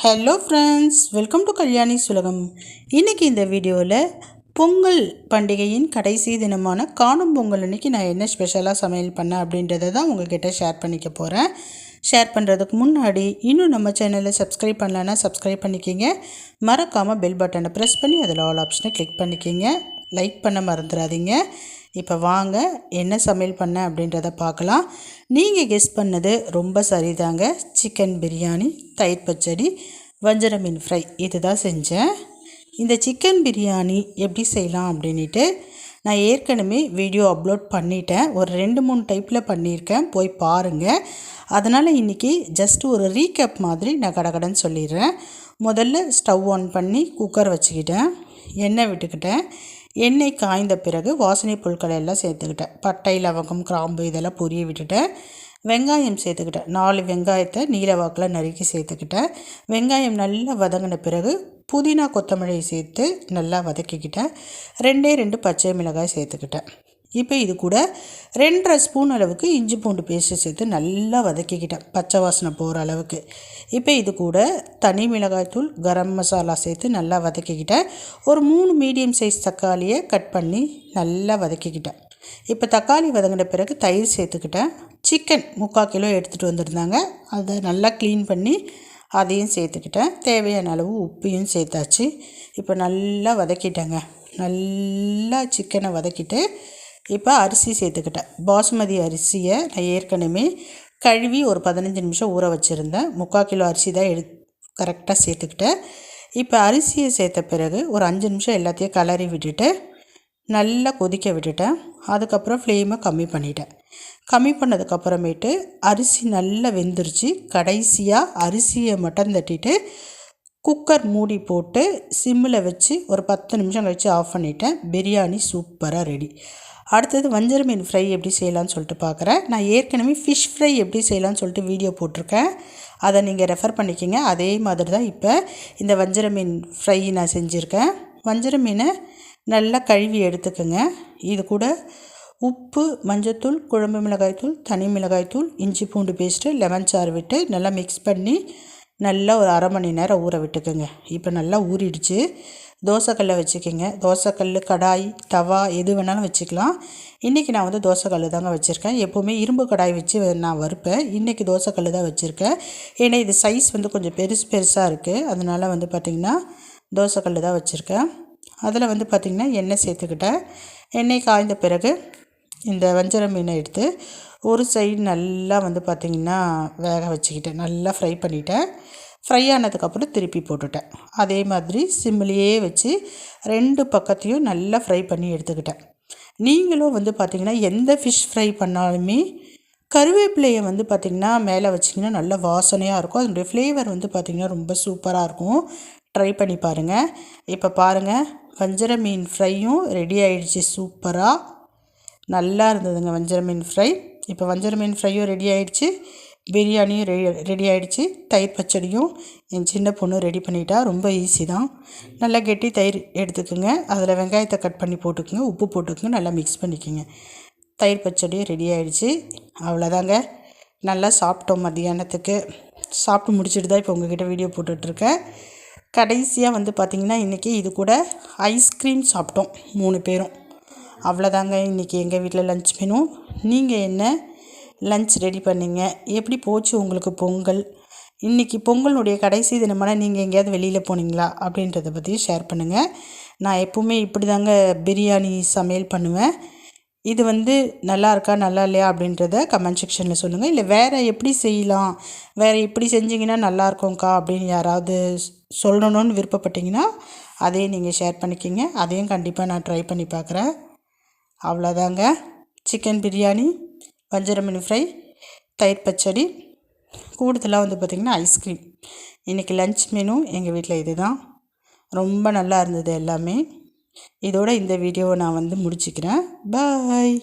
Hello friends, welcome to Kalyani சுலகம். இன்றைக்கி இந்த வீடியோவில் பொங்கல் பண்டிகையின் கடைசி தினமான காணும் பொங்கல் அன்றைக்கி நான் என்ன ஸ்பெஷலாக சமையல் பண்ணேன் அப்படின்றத தான் உங்கள்கிட்ட ஷேர் பண்ணிக்க போகிறேன். ஷேர் பண்ணுறதுக்கு முன்னாடி இன்னும் நம்ம சேனலை சப்ஸ்கிரைப் பண்ணலன்னா சப்ஸ்கிரைப் பண்ணிக்கிங்க. மறக்காமல் பெல் பட்டனை ப்ரெஸ் பண்ணி அதில் ஆல் ஆப்ஷனை கிளிக் பண்ணிக்கிங்க. லைக் பண்ண மறந்துடாதீங்க. இப்போ வாங்க என்ன சமையல் பண்ணேன் அப்படின்றத பார்க்கலாம். நீங்கள் கெஸ் பண்ணது ரொம்ப சரிதாங்க. சிக்கன் பிரியாணி, தயிர் பச்சடி, வஞ்சர மீன் ஃப்ரை இது தான் செஞ்சேன். இந்த சிக்கன் பிரியாணி எப்படி செய்யலாம் அப்படின்ட்டு நான் ஏற்கனவே வீடியோ அப்லோட் பண்ணிட்டேன். ஒரு 2-3 டைப்பில் பண்ணியிருக்கேன், போய் பாருங்கள். அதனால் இன்றைக்கி ஜஸ்ட் ஒரு ரீகேப் மாதிரி நான் கடகடன்னு சொல்லிடுறேன். முதல்ல ஸ்டவ் ஆன் பண்ணி குக்கர் வச்சுக்கிட்டேன். எண்ணெய் விட்டுக்கிட்டேன். எண்ணெய் காய்ந்த பிறகு வாசனை பொருட்களை எல்லாம் சேர்த்துக்கிட்டேன். பட்டை, லவங்கம், கிராம்பு இதெல்லாம் பொரிய விட்டுட்டேன். வெங்காயம் சேர்த்துக்கிட்டேன். 4 வெங்காயத்தை நீல வாக்கில் நறுக்கி சேர்த்துக்கிட்டேன். வெங்காயம் நல்லா வதங்கின பிறகு புதினா, கொத்தமல்லி சேர்த்து நல்லா வதக்கிக்கிட்டேன். 2 பச்சை மிளகாய் சேர்த்துக்கிட்டேன். இப்போ இது கூட 2.5 ஸ்பூன் அளவுக்கு இஞ்சி பூண்டு பேஸ்ட்டு சேர்த்து நல்லா வதக்கிக்கிட்டேன், பச்சை வாசனை போகிற அளவுக்கு. இப்போ இது கூட தனி மிளகாய்த்தூள், கரம் மசாலா சேர்த்து நல்லா வதக்கிக்கிட்டேன். ஒரு 3 மீடியம் சைஸ் தக்காளியை கட் பண்ணி நல்லா வதக்கிக்கிட்டேன். இப்போ தக்காளி வதங்கின பிறகு தயிர் சேர்த்துக்கிட்டேன். சிக்கன் 3/4 கிலோ எடுத்துகிட்டு வந்திருந்தாங்க, அதை நல்லா க்ளீன் பண்ணி அதையும் சேர்த்துக்கிட்டேன். தேவையான அளவு உப்பையும் சேர்த்தாச்சு. இப்போ நல்லா வதக்கிட்டேங்க. நல்லா சிக்கனை வதக்கிட்டு இப்போ அரிசி சேர்த்துக்கிட்டேன். பாசுமதி அரிசியை நான் ஏற்கனவே கழுவி ஒரு 15 நிமிஷம் ஊற வச்சுருந்தேன். 3/4 கிலோ அரிசி தான் கரெக்டாக சேர்த்துக்கிட்டேன். இப்போ அரிசியை சேர்த்த பிறகு ஒரு 5 நிமிஷம் எல்லாத்தையும் கிளறி விட்டுட்டு நல்லா கொதிக்க விட்டுட்டேன். அதுக்கப்புறம் ஃப்ளேமை கம்மி பண்ணிட்டேன். கம்மி பண்ணதுக்கப்புறமேட்டு அரிசி நல்லா வெந்துருச்சு. கடைசியாக அரிசியை மட்டும் தட்டிட்டு குக்கர் மூடி போட்டு சிம்மில் வச்சு ஒரு 10 நிமிஷம் கழித்து ஆஃப் பண்ணிட்டேன். பிரியாணி சூப்பராக ரெடி. அடுத்தது வஞ்சர மீன் ஃப்ரை எப்படி செய்யலான்னு சொல்லிட்டு பார்க்குறேன். நான் ஏற்கனவே ஃபிஷ் ஃப்ரை எப்படி செய்யலான்னு சொல்லிட்டு வீடியோ போட்டிருக்கேன், அதை நீங்கள் ரெஃபர் பண்ணிக்கிங்க. அதே மாதிரி தான் இப்போ இந்த வஞ்சர மீன் ஃப்ரை நான் செஞ்சுருக்கேன். வஞ்சர மீனை நல்லா கழுவி எடுத்துக்கோங்க. இது கூட உப்பு, மஞ்சத்தூள், குழம்பு மிளகாய்த்தூள், தனி மிளகாய்த்தூள், இஞ்சி பூண்டு பேஸ்ட்டு, லெமன் சாறு விட்டு நல்லா மிக்ஸ் பண்ணி நல்லா ஒரு 1/2 மணி நேரம் ஊற விட்டுக்குங்க. இப்போ நல்லா ஊறிடுச்சு. தோசைக்கல்லை வச்சுக்கோங்க. தோசைக்கல், கடாய், தவா எது வேணாலும் வச்சுக்கலாம். இன்றைக்கி நான் வந்து தோசைக்கல் தாங்க வச்சுருக்கேன். எப்போவுமே இரும்பு கடாய் வச்சு நான் வறுப்பேன். இன்றைக்கி தோசைக்கல் தான் வச்சுருக்கேன். ஏன்னா இது சைஸ் வந்து கொஞ்சம் பெருசாக இருக்குது. அதனால் வந்து பார்த்திங்கன்னா தோசைக்கல் தான் வச்சுருக்கேன். அதில் வந்து பார்த்திங்கன்னா எண்ணெய் சேர்த்துக்கிட்டேன். எண்ணெய் காய்ந்த பிறகு இந்த வஞ்சர மீனை எடுத்து ஒரு சைடு நல்லா வந்து பார்த்திங்கன்னா வேக வச்சுக்கிட்டேன். நல்லா ஃப்ரை பண்ணிட்டேன். ஃப்ரை ஆனதுக்கப்புறம் திருப்பி போட்டுட்டேன். அதே மாதிரி சிம்மிலேயே வச்சு 2 பக்கத்தையும் நல்லா ஃப்ரை பண்ணி எடுத்துக்கிட்டேன். நீங்களும் வந்து பார்த்திங்கன்னா எந்த ஃபிஷ் ஃப்ரை பண்ணாலுமே கருவேப்பிலையை வந்து பார்த்திங்கன்னா மேலே வச்சிங்கன்னா நல்ல வாசனையாக இருக்கும். அதனுடைய ஃப்ளேவர் வந்து பார்த்திங்கன்னா ரொம்ப சூப்பராக இருக்கும். ட்ரை பண்ணி பாருங்கள். இப்போ பாருங்கள், வஞ்சர மீன் ஃப்ரையும் ரெடி ஆகிடுச்சு. சூப்பராக நல்லா இருந்ததுங்க வஞ்சர மீன் ஃப்ரை. இப்போ வஞ்சர மீன் ஃப்ரையும் ரெடி ஆகிடுச்சு, பிரியாணியும் ரெடி ஆகிடுச்சு. தயிர் பச்சடியும் என் சின்ன பொண்ணு ரெடி பண்ணிட்டா. ரொம்ப ஈஸி தான். நல்லா கெட்டி தயிர் எடுத்துக்கோங்க. அதில் வெங்காயத்தை கட் பண்ணி போட்டுக்கோங்க, உப்பு போட்டுக்கோங்க, நல்லா மிக்ஸ் பண்ணிக்கோங்க. தயிர் பச்சடியும் ரெடி ஆகிடுச்சு. அவ்வளோதாங்க. நல்லா சாப்பிட்டோம். மத்தியானத்துக்கு சாப்பிட்டு முடிச்சுட்டு தான் இப்போ உங்கள்கிட்ட வீடியோ போட்டுட்ருக்கேன். கடைசியாக வந்து பார்த்திங்கன்னா இன்றைக்கி இது கூட ஐஸ்கிரீம் சாப்பிட்டோம் 3 பேரும். அவ்வளோதாங்க இன்றைக்கி எங்கள் வீட்டில் லன்ச் மெனு. நீங்கள் என்ன லன்ச் ரெடி பண்ணிங்க? எப்படி போச்சு உங்களுக்கு பொங்கல்? இன்றைக்கி பொங்கலுடைய கடைசி தினமான நீங்கள் எங்கேயாவது வெளியில் போனீங்களா அப்படின்றத பற்றி ஷேர் பண்ணுங்கள். நான் எப்போவுமே இப்படி தாங்க பிரியாணி சமையல் பண்ணுவேன். இது வந்து நல்லா இருக்கா நல்லா இல்லையா அப்படின்றத கமெண்ட் செக்ஷனில் சொல்லுங்கள். இல்லை வேறு எப்படி செய்யலாம், வேறு எப்படி செஞ்சிங்கன்னா நல்லாயிருக்கும்க்கா அப்படின்னு யாராவது சொல்லணும்னு விருப்பப்பட்டிங்கன்னா அதையும் நீங்கள் ஷேர் பண்ணிக்கிங்க. அதையும் கண்டிப்பாக நான் ட்ரை பண்ணி பார்க்குறேன். அவ்வளோதாங்க. சிக்கன் பிரியாணி, வஞ்சர மீன் ஃப்ரை, தயிர் பச்சடி, கூடுதலாக வந்து பார்த்திங்கன்னா ஐஸ்கிரீம். இன்றைக்கி லன்ச் மெனு எங்கள் வீட்டில் இது தான். ரொம்ப நல்லா இருந்தது எல்லாமே. இதோட இந்த வீடியோவை நான் வந்து முடிச்சுக்கிறேன். பாய்.